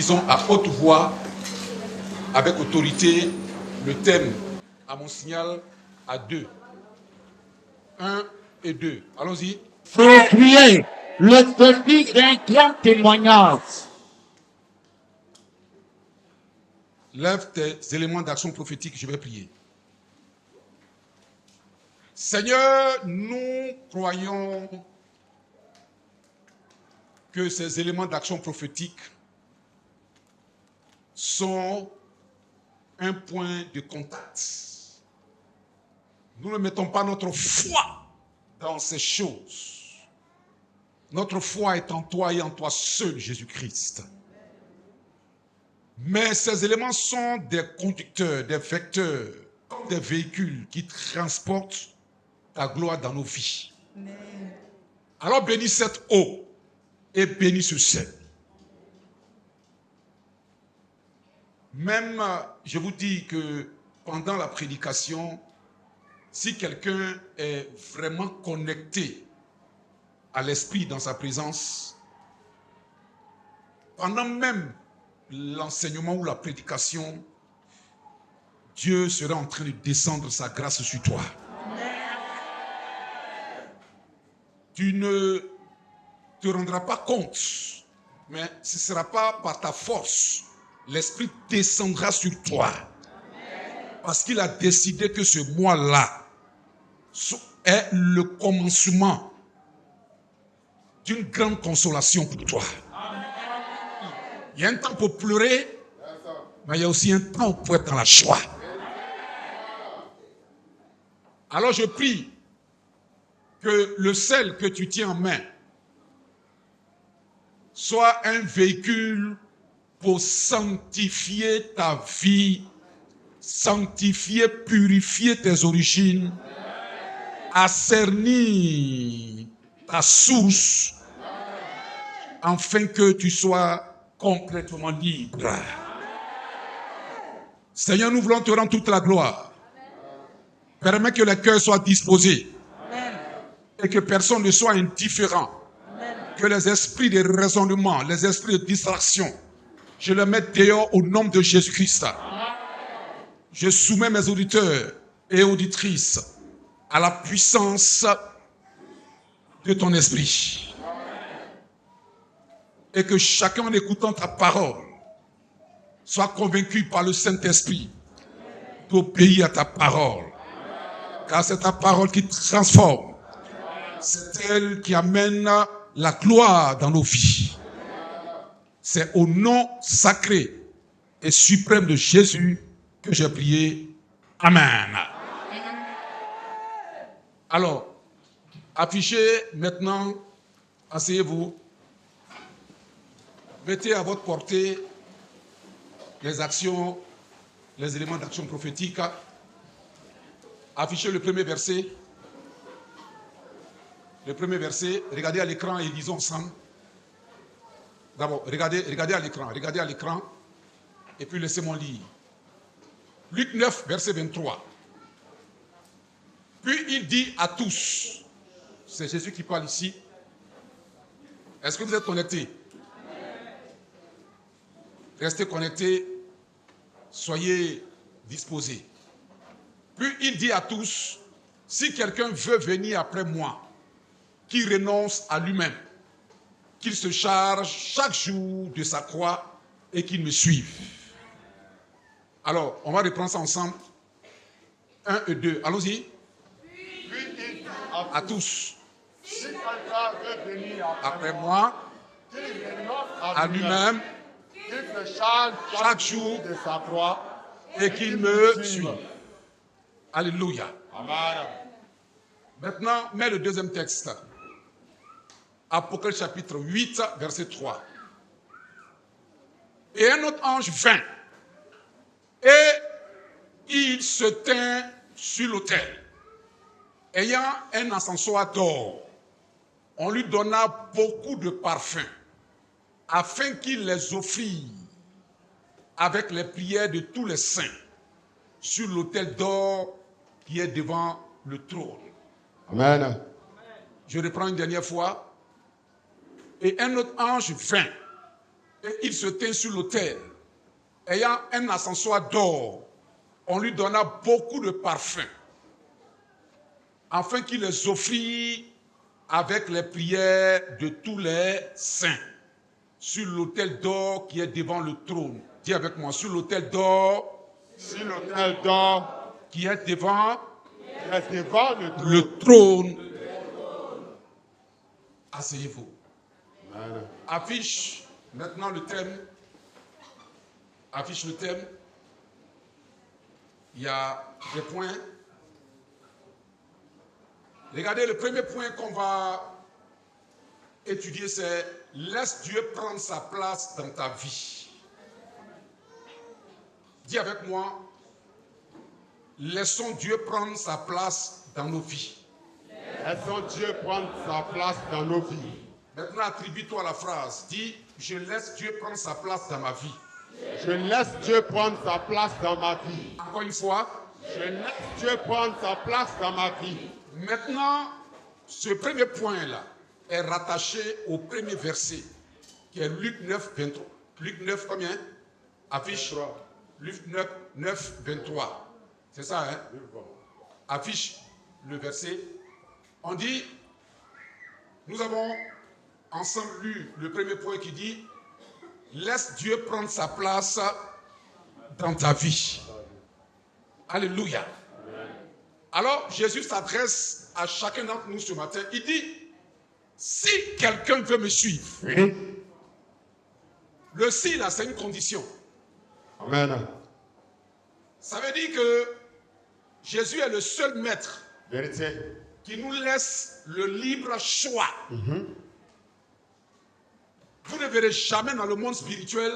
disons à haute voix, avec autorité, le thème à mon signal à 2. 1 et 2. Allons-y. Faut crier le début d'un grand témoignage. Lève tes éléments d'action prophétique, je vais prier. Seigneur, nous croyons que ces éléments d'action prophétique sont un point de contact. Nous ne mettons pas notre foi dans ces choses. Notre foi est en toi et en toi seul, Jésus-Christ. Mais ces éléments sont des conducteurs, des vecteurs, comme des véhicules qui transportent ta gloire dans nos vies. Alors bénis cette eau et bénis ce sel. Même, je vous dis que pendant la prédication, si quelqu'un est vraiment connecté à l'esprit dans sa présence, pendant même l'enseignement ou la prédication, Dieu sera en train de descendre sa grâce sur toi. Tu ne te rendras pas compte, mais ce ne sera pas par ta force. L'Esprit descendra sur toi. Parce qu'il a décidé que ce mois-là est le commencement d'une grande consolation pour toi. Il y a un temps pour pleurer, mais il y a aussi un temps pour être dans la joie. Alors je prie que le sel que tu tiens en main soit un véhicule pour sanctifier ta vie, sanctifier, purifier tes origines, assainir ta source, afin que tu sois complètement libre. Seigneur, nous voulons te rendre toute la gloire. Permets que les cœurs soient disposés et que personne ne soit indifférent. Que les esprits de raisonnement, les esprits de distraction, je les mets dehors au nom de Jésus-Christ. Je soumets mes auditeurs et auditrices à la puissance de ton esprit. Et que chacun en écoutant ta parole soit convaincu par le Saint-Esprit d'obéir à ta parole. Car c'est ta parole qui transforme. C'est elle qui amène la gloire dans nos vies. C'est au nom sacré et suprême de Jésus que j'ai prié. Amen. Alors, affichez maintenant, asseyez-vous, mettez à votre portée les actions, les éléments d'action prophétique. Affichez le premier verset. Le premier verset, regardez à l'écran et lisons ensemble. D'abord, regardez à l'écran, et puis laissez-moi lire. Luc 9, verset 23. Puis il dit à tous, c'est Jésus qui parle ici, est-ce que vous êtes connectés? Restez connectés, soyez disposés. Puis il dit à tous, si quelqu'un veut venir après moi, qu'il renonce à lui-même, qu'il se charge chaque jour de sa croix et qu'il me suive. Alors, on va reprendre ça ensemble. 1 et 2. Allons-y. À tous. Si quelqu'un veut venir Après moi, qu'il renonce à lui-même, qu'il se charge chaque jour de sa croix et qu'il me suive. Alléluia. Amen. Maintenant, mets le deuxième texte. Apocalypse chapitre 8, verset 3. Et un autre ange vint, et il se tint sur l'autel, ayant un encensoir d'or. On lui donna beaucoup de parfums, afin qu'il les offrît avec les prières de tous les saints sur l'autel d'or qui est devant le trône. Amen. Je reprends une dernière fois. Et un autre ange vint, Et il se tint sur l'autel. Ayant un encensoir d'or, on lui donna beaucoup de parfums, afin qu'il les offrit avec les prières de tous les saints, sur l'autel d'or qui est devant le trône. Dis avec moi, sur l'autel d'or Sur l'autel d'or qui est devant qui est devant le trône. le trône. Asseyez-vous. Amen. Affiche maintenant le thème. Affiche le thème. Il y a des points. Regardez, le premier point qu'on va étudier, c'est « Laisse Dieu prendre sa place dans ta vie ». Dis avec moi, « Laissons Dieu prendre sa place dans nos vies ». Laissons Dieu prendre sa place dans nos vies. Maintenant, attribue-toi la phrase. Dis, je laisse Dieu prendre sa place dans ma vie. Je laisse Dieu prendre sa place dans ma vie. Encore une fois. Je laisse Dieu prendre sa place dans ma vie. Maintenant, ce premier point-là est rattaché au premier verset, qui est Luc 9, 23. Luc 9, combien? Affiche. Luc 9, 23. C'est ça, hein? Affiche le verset. On dit, nous avons ensemble lu le premier point qui dit, laisse Dieu prendre sa place dans ta vie. Alléluia. Alors, Jésus s'adresse à chacun d'entre nous ce matin. Il dit, si quelqu'un veut me suivre, Oui. le si là, c'est une condition. Amen. Ça veut dire que Jésus est le seul maître Vérité. qui nous laisse le libre choix. Vous ne verrez jamais dans le monde spirituel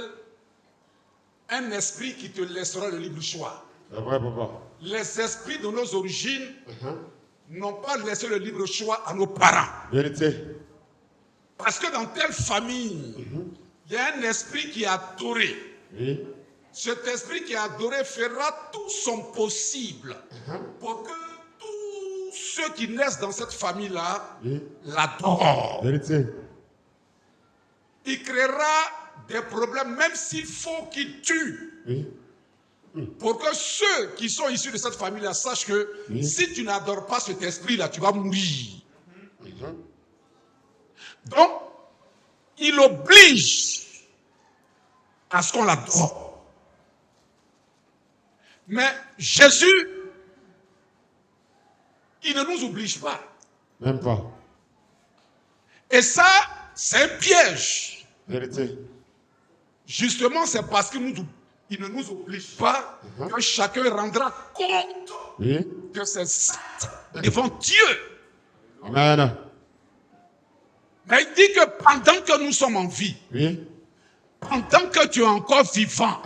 un esprit qui te laissera le libre choix. C'est vrai, papa. Les esprits de nos origines n'ont pas laissé le libre choix à nos parents. Vérité. Parce que dans telle famille, il y a un esprit qui est adoré. Oui. Cet esprit qui est adoré fera tout son possible pour que tous ceux qui naissent dans cette famille-là Oui. l'adorent. Vérité. Il créera des problèmes, même s'il faut qu'il tue. Oui. Pour que ceux qui sont issus de cette famille-là sachent que si tu n'adores pas cet esprit-là, tu vas mourir. Donc, il oblige à ce qu'on l'adore. Mais Jésus, il ne nous oblige pas. Même pas. Et ça, c'est un piège. Vérité. Justement, c'est parce qu'il ne nous oblige pas que chacun rendra compte Oui. de ses actes devant Dieu. Amen. Mais il dit que pendant que nous sommes en vie, Oui. pendant que tu es encore vivant,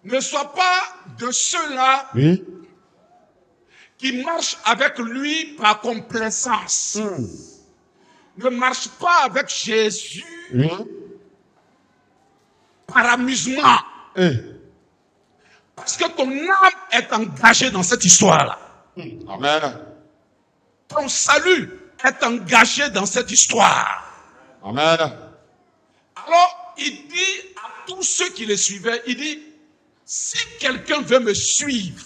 ne sois pas de ceux-là Oui. qui marchent avec lui par complaisance. Ne marche pas avec Jésus Oui. par amusement. Eh. Parce que ton âme est engagée dans cette histoire-là. Amen. Ton salut est engagé dans cette histoire. Amen. Alors, il dit à tous ceux qui le suivaient, il dit, si quelqu'un veut me suivre,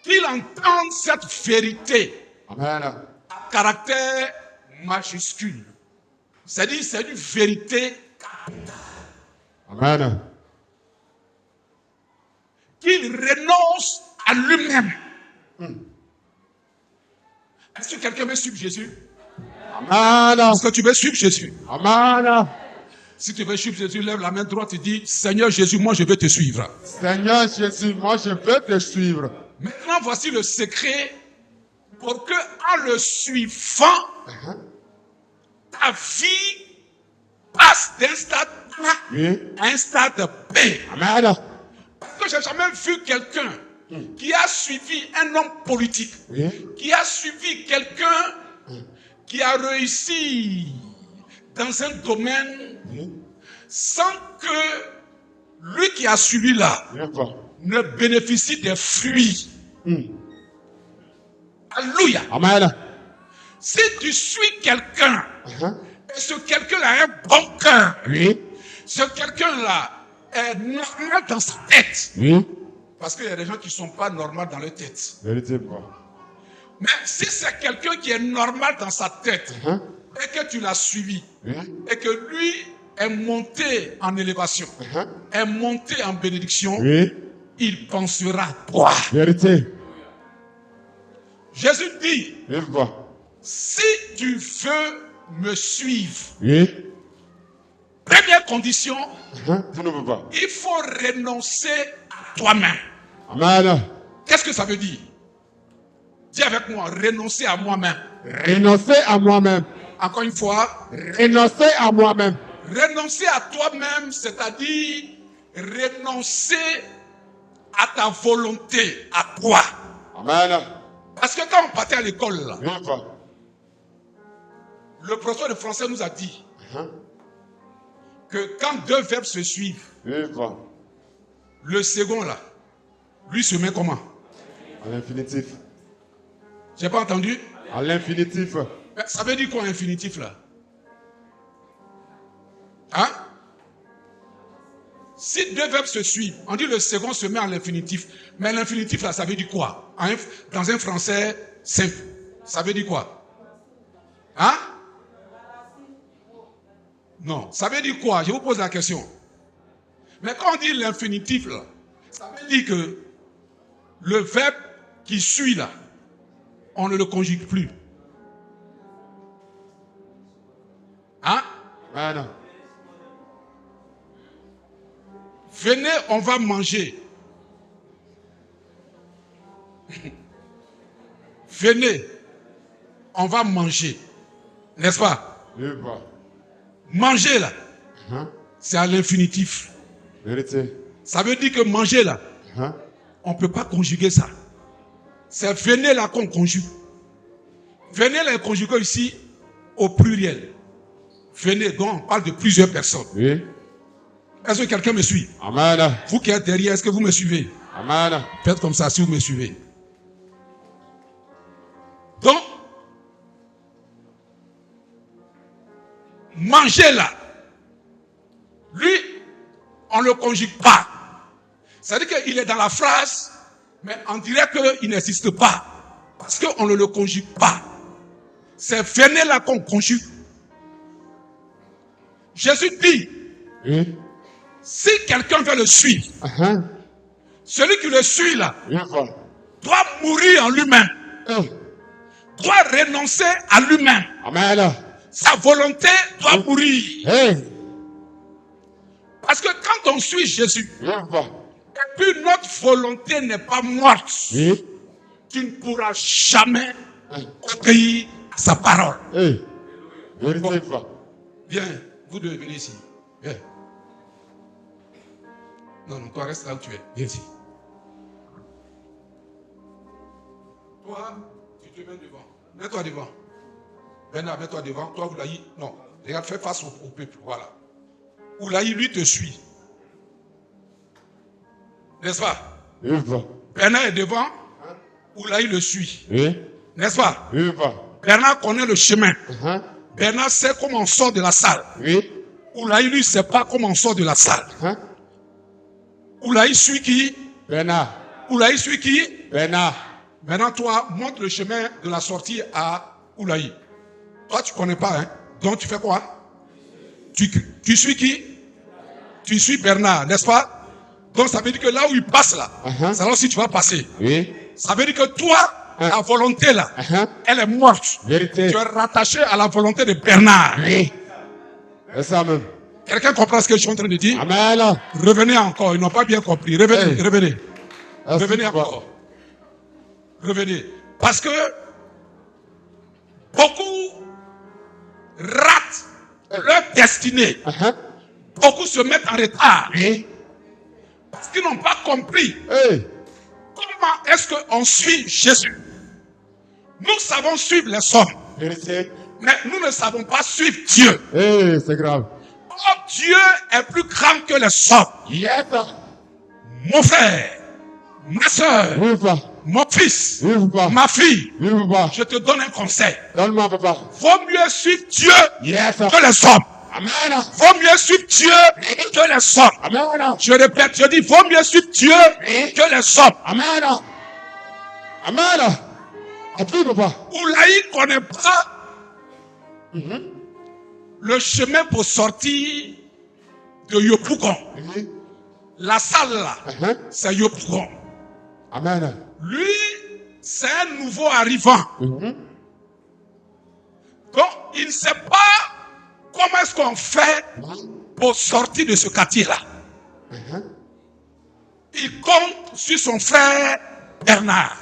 qu'il entende cette vérité Amen. à caractère majuscule. C'est-à-dire, c'est une vérité capitale. Amen. Qu'il renonce à lui-même. Est-ce que quelqu'un veut suivre Jésus? Amen. Est-ce que tu veux suivre Jésus? Amen. Si tu veux suivre Jésus, lève la main droite et dis, Seigneur Jésus, moi je veux te suivre. Seigneur Jésus, moi je veux te suivre. Maintenant, voici le secret pour que, en le suivant, ta vie passe d'un stade A Oui. à un stade B. Amen. Parce que j'ai jamais vu quelqu'un qui a suivi un homme politique, Oui. qui a suivi quelqu'un qui a réussi dans un domaine Oui. sans que lui qui a suivi là Bien pas. ne bénéficie des fruits. Alléluia. Amen. Si tu suis quelqu'un Et ce quelqu'un-là a un bon cœur. Oui. Ce quelqu'un-là est normal dans sa tête. Oui. Parce qu'il y a des gens qui ne sont pas normaux dans leur tête. Vérité, quoi. Mais si c'est quelqu'un qui est normal dans sa tête, et que tu l'as suivi, et que lui est monté en élévation, est monté en bénédiction, Oui. il pensera à toi. Vérité. Jésus dit, Oui, quoi. si tu veux me suivre, Oui. première condition, Tu ne peux pas. il faut renoncer à toi-même. Amen. Qu'est-ce que ça veut dire? Dis avec moi, renoncer à moi-même. Renoncer à moi-même. Encore une fois, Renoncer à moi-même. renoncer à toi-même, c'est-à-dire renoncer à ta volonté, à toi. Amen. Parce que quand on partait à l'école, là, Oui, quoi. le professeur de français nous a dit que quand deux verbes se suivent, Oui, quoi. le second là, lui se met comment? À l'infinitif. J'ai pas entendu? À l'infinitif. Mais ça veut dire quoi infinitif là? Hein? Si deux verbes se suivent, on dit le second se met en l'infinitif. Mais l'infinitif là, ça veut dire quoi? Dans un français simple, ça veut dire quoi? Hein? Non, ça veut dire quoi? Je vous pose la question. Mais quand on dit l'infinitif là, ça veut dire que le verbe qui suit là, on ne le conjugue plus. Hein? Amen. Venez, on va manger. Venez, on va manger. N'est-ce pas? Oui, quoi. Manger là, c'est à l'infinitif. Vérité. Ça veut dire que manger là, on ne peut pas conjuguer ça. C'est venez là qu'on conjugue. Venez là est conjugué ici au pluriel. Venez, donc on parle de plusieurs personnes. Oui. Est-ce que quelqu'un me suit? Amen. Vous qui êtes derrière, est-ce que vous me suivez? Amen. Faites comme ça si vous me suivez. Donc, manger là, lui, on ne le conjugue pas. C'est-à-dire qu'il est dans la phrase, mais on dirait qu'il n'existe pas. Parce qu'on ne le conjugue pas. C'est venez là qu'on conjugue. Jésus dit, Oui. si quelqu'un veut le suivre, celui qui le suit là, Oui, quoi. doit mourir en lui-même, doit renoncer à lui-même. Amen. Sa volonté doit mourir. Hey. Parce que quand on suit Jésus, Oui, quoi. et puis notre volonté n'est pas morte, Oui. tu ne pourras jamais obéir à sa parole. Hey. Vérité, quoi. Viens, vous deux venez ici. Viens. Non, toi reste là où tu es. Viens ici. Toi, tu te mets devant. Mets-toi devant. Bernard, mets-toi devant. Toi, Oulaï, non. Regarde, fais face au peuple. Voilà. Oulaï, lui, te suit. N'est-ce pas? Oui, quoi. Bernard est devant. Oulaï le suit. Oui. N'est-ce pas? Oui, quoi. Bernard connaît le chemin. Bernard sait comment on sort de la salle. Oui. Oulaï, lui, ne sait pas comment on sort de la salle. Oulaï suit qui? Bernard. Oulaï suit qui? Bernard. Maintenant, toi, montre le chemin de la sortie à Oulaï. Toi, tu ne connais pas, hein? Donc, tu fais quoi? Tu suis qui? Tu suis Bernard, n'est-ce pas? Donc, ça veut dire que là où il passe, là, c'est là aussi tu vas passer. Oui. Ça veut dire que toi, ta volonté, là, elle est morte. Vérité. Tu es rattaché à la volonté de Bernard. Oui. C'est ça même. Quelqu'un comprend ce que je suis en train de dire? Amen. Revenez encore, ils n'ont pas bien compris. Revenez, Hey. revenez. Merci, Revenez quoi. encore. Revenez. Parce que beaucoup ratent leur destinée. Beaucoup se mettent en retard. Oui. Parce qu'ils n'ont pas compris Hey. comment est-ce qu'on suit Jésus. Nous savons suivre les hommes, Vérité. mais nous ne savons pas suivre Dieu. Hey, c'est grave. Or, Dieu est plus grand que les hommes. Yes. Mon frère, ma soeur, Oui, quoi. Mon fils, Oui, papa. ma fille, Oui, papa. je te donne un conseil. Donne-moi, papa. Vaut mieux suivre Dieu Yes. que les hommes. Amen. Vaut mieux suivre Dieu que les hommes. Amen. Je répète, je dis, vaut mieux suivre Dieu que les hommes. Amen. Amen. Appuie, papa. Oulaï ne connaît pas le chemin pour sortir de Yopougon. Oui. La salle là, c'est Yopougon. Amen. Lui, c'est un nouveau arrivant. Donc, il ne sait pas comment est-ce qu'on fait pour sortir de ce quartier-là. Il compte sur son frère Bernard.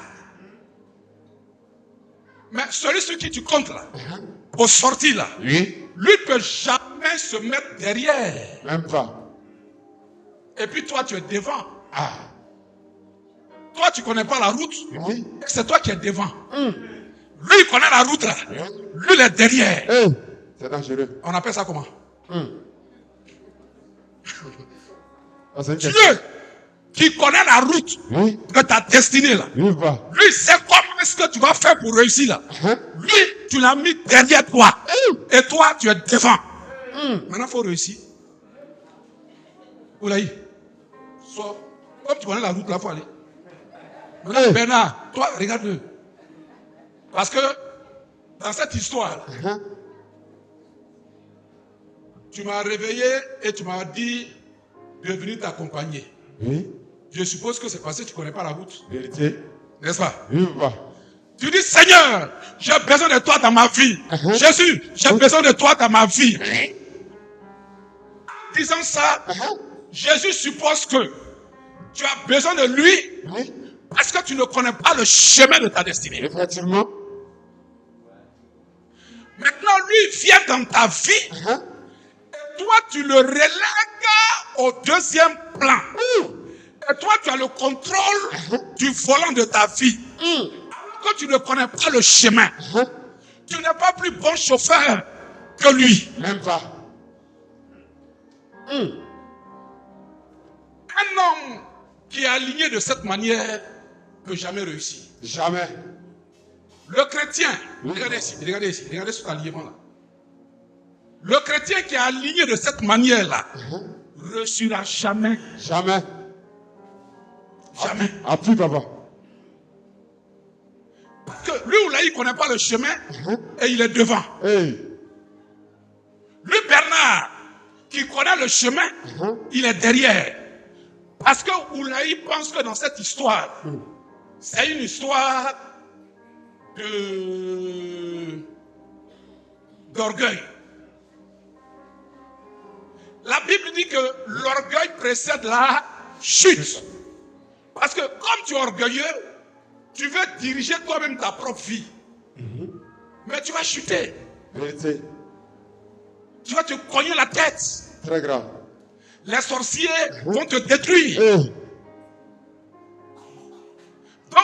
Mais celui sur qui tu comptes là, pour sortir là, Oui. lui ne peut jamais se mettre derrière. Même pas. Et puis toi, tu es devant. Ah. Toi, tu ne connais pas la route. Oui. C'est toi qui es devant. Lui, il connaît la route là. Lui, il est derrière. Hey. C'est dangereux. On appelle ça comment? Ah, c'est une Dieu question. qui connaît la route Oui. de ta destinée là. Oui, papa. Lui, c'est comment est-ce que tu vas faire pour réussir là. Lui, tu l'as mis derrière toi. Et toi, tu es devant. Maintenant, il faut réussir. Oulaï, sois. Comme tu connais la route là, il faut aller. Maintenant, Bernard, toi, regarde-le. Parce que dans cette histoire, tu m'as réveillé et tu m'as dit de venir t'accompagner. Oui. Je suppose que c'est parce que tu ne connais pas la route. Vérité. N'est-ce pas? Oui, papa. Tu dis, Seigneur, j'ai besoin de toi dans ma vie. Jésus, j'ai besoin de toi dans ma vie. Disant ça, Jésus suppose que tu as besoin de lui Oui. parce que tu ne connais pas le chemin de ta destinée. Effectivement. Maintenant, lui vient dans ta vie et toi, tu le relègues au deuxième plan. Et toi, tu as le contrôle du volant de ta vie. Alors que tu ne connais pas le chemin. Tu n'es pas plus bon chauffeur que lui. Même pas. Un homme qui est aligné de cette manière ne peut jamais réussir. Jamais. Le chrétien, regardez ici, regardez ce alignement là. Le chrétien qui est aligné de cette manière-là ne réussira jamais. Jamais. Jamais. Appuie, papa. Parce que lui ou là, il ne connaît pas le chemin et il est devant. Hey. Lui, Bernard, qui connaît le chemin, il est derrière. Parce que Oulaï pense que dans cette histoire, c'est une histoire d'orgueil. La Bible dit que l'orgueil précède la chute. Parce que comme tu es orgueilleux, tu veux diriger toi-même ta propre vie. Mais tu vas chuter. Vérité. Tu vas te cogner la tête. Très grave. Les sorciers vont te détruire. Hey. Donc,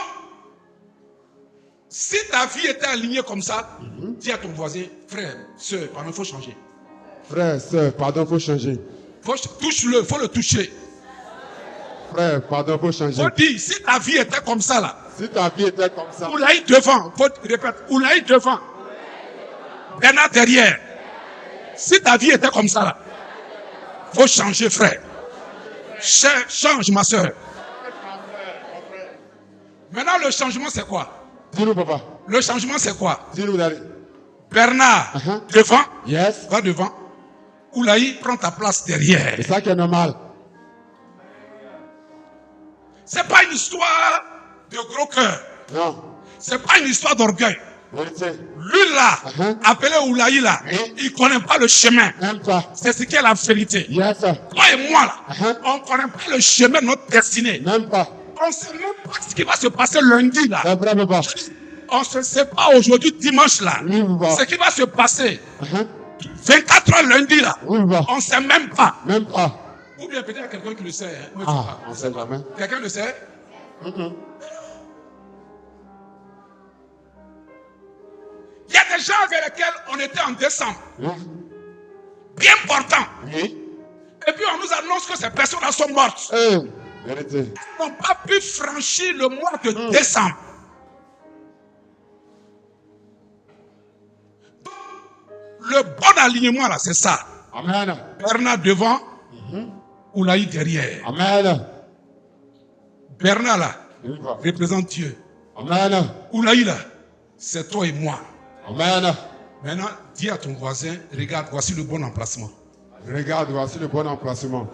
si ta vie était alignée comme ça, dis à ton voisin, frère, soeur, pardon, il faut changer. Frère, soeur, pardon, faut changer. Touche-le, il faut le toucher. Frère, pardon, faut changer. Faut dire, si ta vie était comme ça là, Si ta vie était comme ça. Oulaï devant, faut répéter, Oulaï devant, Bernard derrière. Si ta vie était comme ça là, faut changer, frère. Change, ma soeur. Maintenant, le changement, c'est quoi? Dis-nous, papa. Le changement, c'est quoi? Dis-nous d'aller. Bernard, devant, Yes. va devant. Oulaï, prends ta place derrière. C'est ça qui est normal. C'est pas une histoire de gros cœur. Non. C'est pas une histoire d'orgueil. Vérité. Lui là, appelé Oulaï là, il connaît pas le chemin. Même pas. C'est ce qui est la vérité. Yes. Toi et moi là, on connaît pas le chemin de notre destinée. Même pas. On sait même pas ce qui va se passer lundi là. C'est vrai, papa. On ne sait pas aujourd'hui, dimanche là, Oui, papa. ce qui va se passer. 24 heures lundi là, Oui, papa. on ne sait même pas. Même pas. Ou bien peut-être quelqu'un qui le sait. Hein. Moi, je sais Ah, pas. on sait jamais. Quelqu'un le sait? Il y a des gens avec lesquels on était en décembre, bien portants. Oui. Et puis on nous annonce que ces personnes-là sont mortes. Hey. Vérité. Ils n'ont pas pu franchir le mois de décembre. Donc, le bon alignement là, c'est ça. Amen. Bernard devant, Oulaï derrière. Amen. Bernard là, Il va. représente Dieu. Amen. Oulaï là, c'est toi et moi. Amen. Maintenant, dis à ton voisin, regarde, voici le bon emplacement. Regarde, voici le bon emplacement.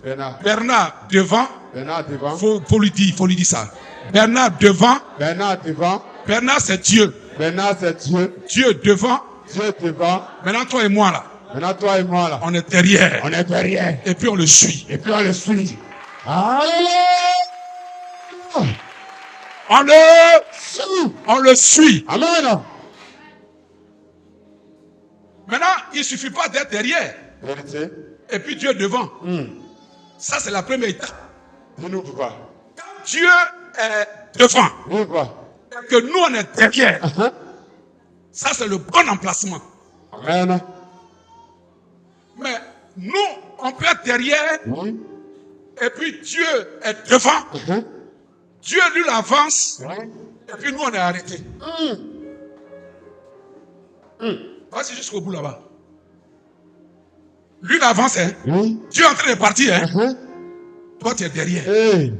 Bernard Bernard. devant, Bernard devant. faut lui dire ça. Bernard devant, Bernard devant. Bernard c'est Dieu. Bernard c'est Dieu. Dieu devant, Dieu devant. maintenant toi et moi là, Maintenant toi et moi là. on est derrière. On est derrière. Et puis on le suit. Et puis on le suit. Alléluia. On le suit. Amen. Maintenant, il ne suffit pas d'être derrière. Vérité. Et puis Dieu devant. Ça, c'est la première étape. Dis-nous pourquoi. Quand Dieu est devant, Pourquoi. et que nous, on est derrière, ça, c'est le bon emplacement. Amen. Mais nous, on peut être derrière, Oui. et puis Dieu est devant. Dieu, lui, l'avance, et puis nous, on est arrêtés. Vas-y jusqu'au bout là-bas. Lui, l'avance, hein. Oui. Dieu est en train de partir, hein. Toi, tu es derrière. Hey.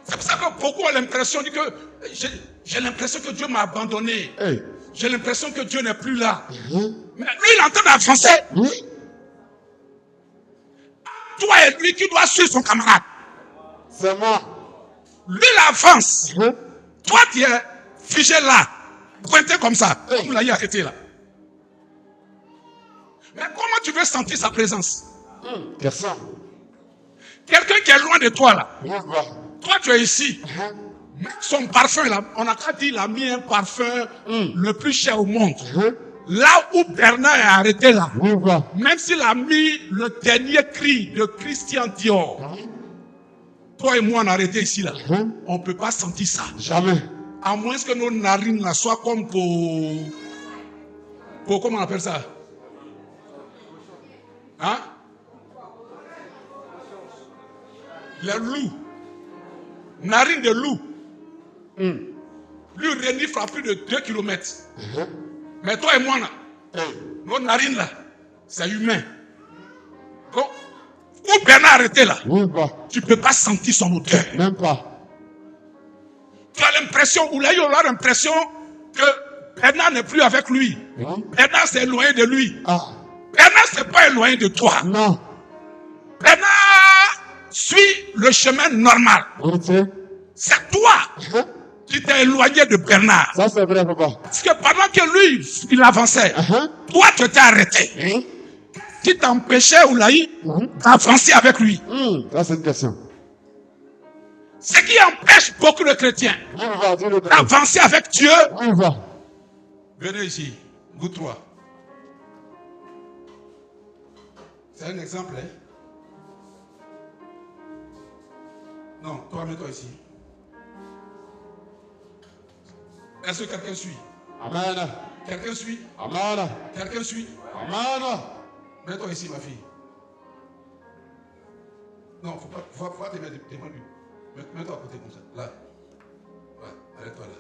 C'est pour ça que beaucoup ont l'impression que j'ai l'impression que Dieu m'a abandonné. Hey. J'ai l'impression que Dieu n'est plus là. Mais lui, il est en train d'avancer. Oui. Toi et lui qui doit suivre son camarade. C'est moi. Lui, il avance. Toi, tu es figé là. Pointé comme ça. Comme l'a arrêté là. Mais comment tu veux sentir sa présence? Personne. Quelqu'un qui est loin de toi là. Pourquoi. Toi, tu es ici. Son parfum là, on a qu'à dire, il a mis un parfum le plus cher au monde. Là où Bernard est arrêté là, Pourquoi. même s'il a mis le dernier cri de Christian Dior, toi et moi on est arrêté ici là, on ne peut pas sentir ça. Jamais. À moins que nos narines là soient comme pour comment on appelle ça? Hein? Les loups. Narine de loup. Lui renifle à plus de 2 km. Mais toi et moi là, nos narines là, c'est humain. Donc, où Bernard arrêté là, Pourquoi. tu ne peux pas sentir son odeur. Même pas. Tu as l'impression, ou là il aura l'impression que Bernard n'est plus avec lui. Bernard s'est éloigné de lui. Ah. Bernard s'est pas éloigné de toi. Non. Bernard suit le chemin normal. Vérité. C'est toi qui t'es éloigné de Bernard. Ça c'est vrai, papa. Parce que pendant que lui, il avançait, toi, tu t'es arrêté. Qui t'empêchait, Oulaï, d'avancer avec lui. Ça c'est une question. Ce qui empêche beaucoup de chrétiens On va dire le temps. d'avancer avec Dieu. On va. Venez ici, vous trois. C'est un exemple, hein? Non, toi, mets-toi ici. Est-ce que quelqu'un suit? Amen. Quelqu'un suit? Amen. Quelqu'un suit? Amen. Mets-toi ici, ma fille. Non, faut pas te mettre devant lui. Mets-toi à côté comme ça. Là. Ouais, arrête-toi là.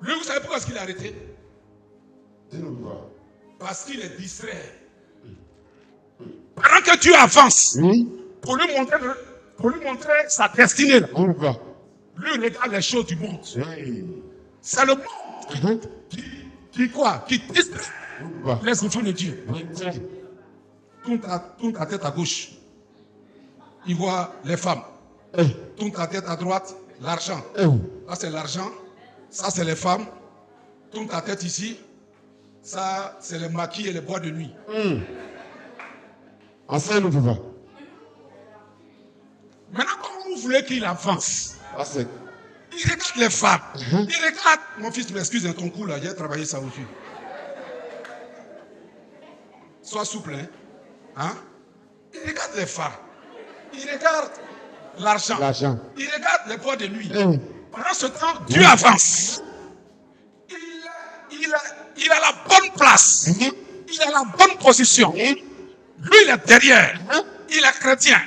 Lui, vous savez pourquoi est-ce qu'il est arrêté? Dis-nous pourquoi. Parce qu'il est distrait. Pendant que Dieu avance, Oui. pour lui montrer sa destinée, là, Pourquoi. lui regarde les choses du monde. Hey. C'est le monde qui quoi? Qui distrait Pourquoi. les enfants de Dieu. Vérité. Tourne ta tête à gauche. Il voit les femmes. Hey. Tourne ta tête à droite, l'argent. Hey. Là, c'est l'argent. Ça, c'est les femmes. Tourne ta tête ici. Ça, c'est les maquis et les bois de nuit. Enseigne-nous, papa. Maintenant, comment vous voulez qu'il avance? Ça c'est. Il regarde les femmes. Il regarde. Mon fils, tu m'excuses, ton coup là, j'ai travaillé ça aussi. Sois souple, hein? Il regarde les femmes. Il regarde l'argent. L'argent. Il regarde les bois de nuit. Hey. Pendant ce temps, Dieu avance. Il a la bonne place. Il a la bonne position. Lui, il est derrière. Il est chrétien.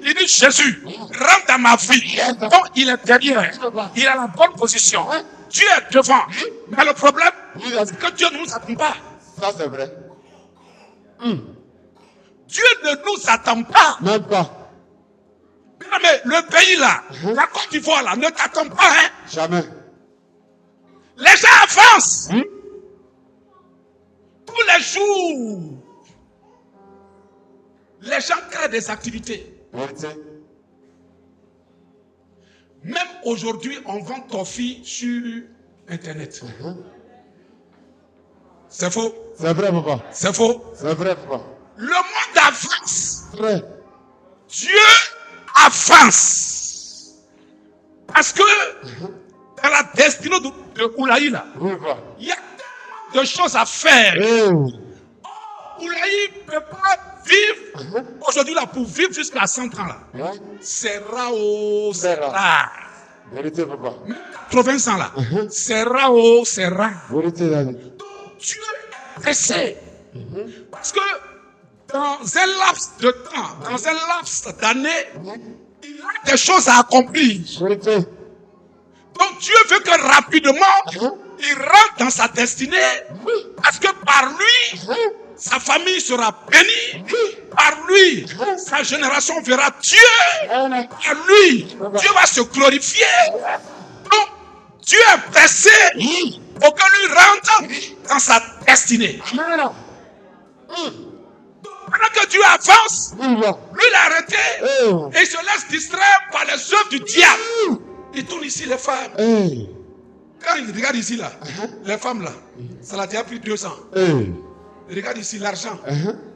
Il dit Jésus, rentre dans ma vie. Donc, il est derrière. Il a la bonne position. Dieu est devant. Mais le problème, c'est que Dieu ne nous attend pas. Ça, c'est vrai. Dieu ne nous attend pas. Même pas. Mais le pays là, la Côte d'Ivoire là, ne t'attend pas. Hein? Jamais. Les gens avancent. Tous les jours. Les gens créent des activités. Vérité. Même aujourd'hui, on vend toffee sur Internet. C'est faux. C'est vrai, papa. C'est faux. C'est vrai, papa. Le monde avance. Vrai. Dieu avance. Parce que dans la destinée de Oulaï, là, Oui, papa. il y a tellement de choses à faire. Oulaï ne peut pas vivre aujourd'hui là pour vivre jusqu'à 100 ans là. Ouais. C'est rare, c'est C'est rare. rare. Vérité, papa. 80 ans là. C'est rare, c'est rare. Vérité, Dani. Dieu est pressé. Parce que dans un laps de temps, dans un laps d'années, il a des choses à accomplir. Vérité. Donc Dieu veut que rapidement, il rentre dans sa destinée. Parce que par lui, sa famille sera bénie. Par lui, sa génération verra Dieu. Par lui, Dieu va se glorifier. Donc, Dieu est pressé pour que lui rentre dans sa destinée. Pendant que Dieu avance, lui il a arrêté et il se laisse distraire par les œuvres du diable. Il tourne ici les femmes. Quand il regarde ici là, les femmes là, ça l'a déjà pris 2 ans. Il regarde ici l'argent,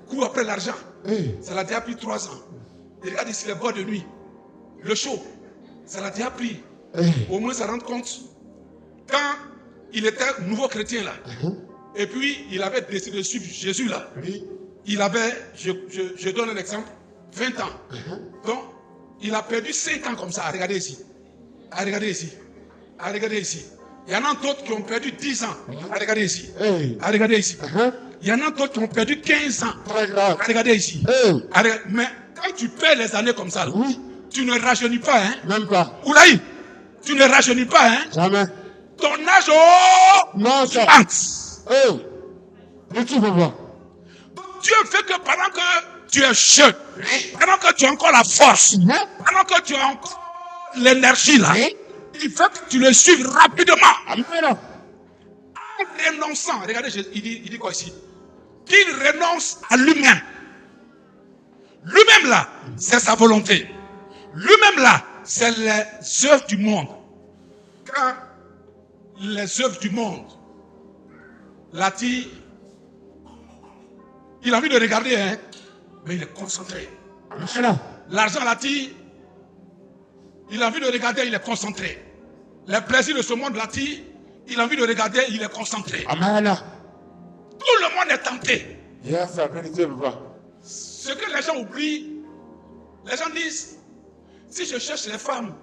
court après l'argent, ça l'a déjà pris 3 ans. Il regarde ici les bois de nuit, le chaud, ça l'a déjà pris. Au moins ça rend compte. Quand il était nouveau chrétien là, et puis il avait décidé de suivre Jésus là, il avait, je donne un exemple, 20 ans. Donc, il a perdu 5 ans comme ça. Regardez ici. Regardez ici. Regardez ici. Il y en a d'autres qui ont perdu 10 ans. Regardez ici. Regardez ici. Il y en a d'autres qui ont perdu 15 ans. Très grave. Regardez ici. Mais quand tu perds les années comme ça, là, tu ne rajeunis pas. Hein? Même pas. Oulaï, tu ne rajeunis pas. Hein? Jamais. Ton âge, oh, Non, ça. augmente. Vérité, papa. Dieu veut que pendant que tu es jeune, pendant que tu as encore la force, pendant que tu as encore l'énergie là, il veut que tu le suives rapidement. En renonçant, regardez, il dit quoi ici? Qu'il renonce à lui-même. Lui-même là, c'est sa volonté. Lui-même là, c'est les œuvres du monde. Quand les œuvres du monde, là, il a envie de regarder, hein, mais il est concentré. L'argent, là, il a envie de regarder, il est concentré. Les plaisirs de ce monde, là, il a envie de regarder, il est concentré. Amen. Tout le monde est tenté. Yes, la vérité, papa. Ce que les gens oublient, les gens disent, si je cherche les femmes,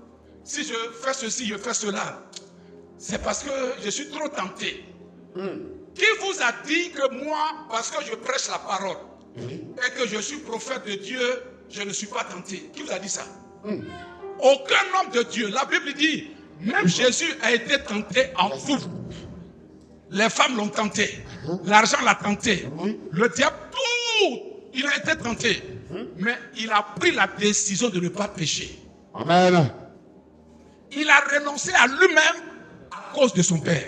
si je fais ceci, je fais cela, c'est parce que je suis trop tenté. Qui vous a dit que moi, parce que je prêche la parole et que je suis prophète de Dieu, je ne suis pas tenté? Qui vous a dit ça? Aucun homme de Dieu. La Bible dit, même Jésus a été tenté en tout. Les femmes l'ont tenté. L'argent l'a tenté. Le diable, tout. Il a été tenté. Mais il a pris la décision de ne pas pécher. Amen. Il a renoncé à lui-même à cause de son Père.